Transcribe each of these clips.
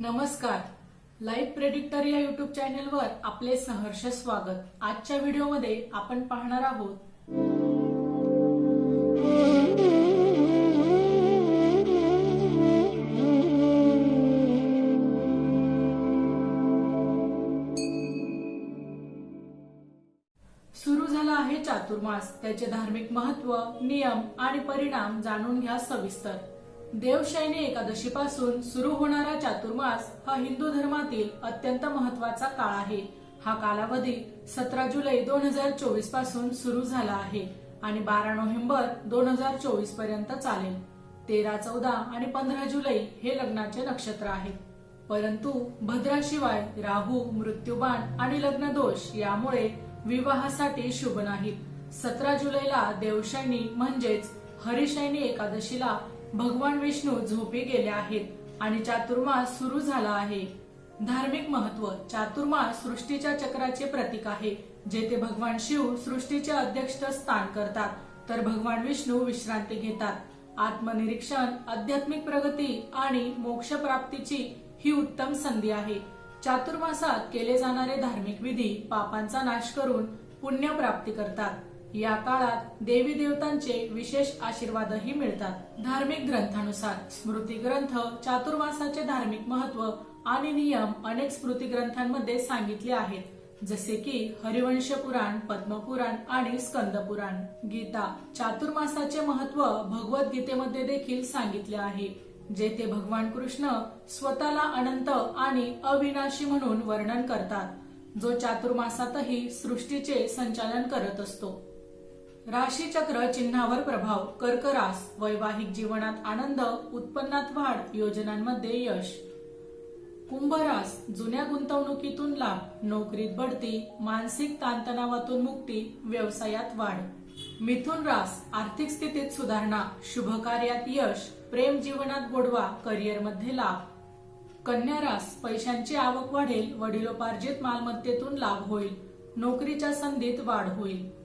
नमस्कार. Life predictor या YouTube चॅनलवर आपले सहर्ष स्वागत. आजच्या व्हिडिओमध्ये आपण पाहणार आहोत सुरू झाला आहे चातुर्मास. त्याचे धार्मिक महत्व, नियम आणि परिणाम जाणून घ्या सविस्तर. देवशयनी एकादशीपासून सुरू होणारा चातुर्मास हा हिंदू धर्मातील अत्यंत महत्वाचा काळ आहे. हा कालावधी 17 जुलै 2024 पासून सुरू झाला आहे आणि 12 नोव्हेंबर 2024 पर्यंत चालेल. 13, 14 आणि 15 जुलै हे लग्नाचे नक्षत्र आहेत. परंतु भद्राशिवाय राहू, मृत्युबाण आणि लग्न दोष यामुळे विवाहासाठी शुभ नाहीत. 17 जुलैला देवशयनी म्हणजेच हरिशयनी एकादशीला भगवान विष्णू झोपी गेले आहेत आणि चातुर्मास सुरू झाला आहे. धार्मिक महत्व. चातुर्मास सृष्टीच्या चक्राचे प्रतीक आहे. जेथे भगवान शिव सृष्टीचे अध्यक्ष स्थान करतात तर भगवान विष्णू विश्रांती घेतात. आत्मनिरीक्षण, आध्यात्मिक प्रगती आणि मोक्ष प्राप्तीची ही उत्तम संधी आहे. चातुर्मासात केले जाणारे धार्मिक विधी पापांचा नाश करून पुण्य प्राप्ती करतात. या काळात देवी देवतांचे विशेष आशीर्वादही मिळतात. धार्मिक ग्रंथानुसार स्मृती ग्रंथ चातुर्मासाचे धार्मिक महत्व आणि नियम अनेक स्मृती ग्रंथांमध्ये सांगितले आहेत, जसे की हरिवंश पुराण, पद्मपुराण आणि स्कंद पुराण. गीता. चातुर्मासाचे महत्व भगवद्गीतेमध्ये देखील सांगितले आहे, जेथे भगवान कृष्ण स्वतःला अनंत आणि अविनाशी म्हणून वर्णन करतात, जो चातुर्मासातही सृष्टीचे संचालन करत असतो. राशीचक्र चिन्हावर प्रभाव. कर्क रास. वैवाहिक जीवनात आनंद, उत्पन्नात वाढ, योजनांमध्ये यश. कुंभ रास. जुन्या गुंतवणुकीतून लाभ, नोकरीत बढती, मानसिक ताणतणावातून मुक्ती, व्यवसायात वाढ. मिथुन रास. आर्थिक स्थितीत सुधारणा, शुभ कार्यात यश, प्रेम जीवनात गोडवा, करिअरमध्ये लाभ. कन्या रास. पैशांची आवक वाढेल, वडिलोपार्जित मालमत्तेतून लाभ होईल, नोकरीच्या संधीत वाढ होईल.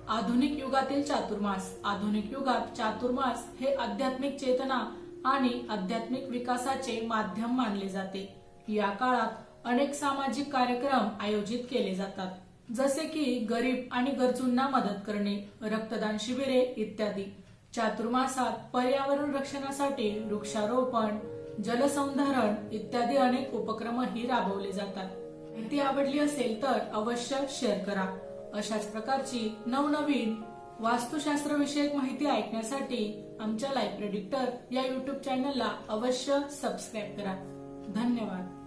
आधुनिक युगातील चातुर्मास. आधुनिक युगात चातुर्मास हे आध्यात्मिक चेतना आणि आध्यात्मिक विकासाचे माध्यम मानले जाते. या काळात अनेक सामाजिक कार्यक्रम आयोजित केले जातात, जसे की गरीब आणि गरजूंना मदत करणे, रक्तदान शिबिरे इत्यादी. चातुर्मासात पर्यावरण रक्षणासाठी वृक्षारोपण, जलसंधारण इत्यादी अनेक उपक्रमही राबवले जातात. माहिती आवडली असेल तर अवश्य शेअर करा. अशाच प्रकारची नवनवीन वास्तुशास्त्र विषयक माहिती ऐकण्यासाठी आमच्या लाईफ प्रेडिक्टर या युट्यूब चॅनलला अवश्य सबस्क्राईब करा. धन्यवाद.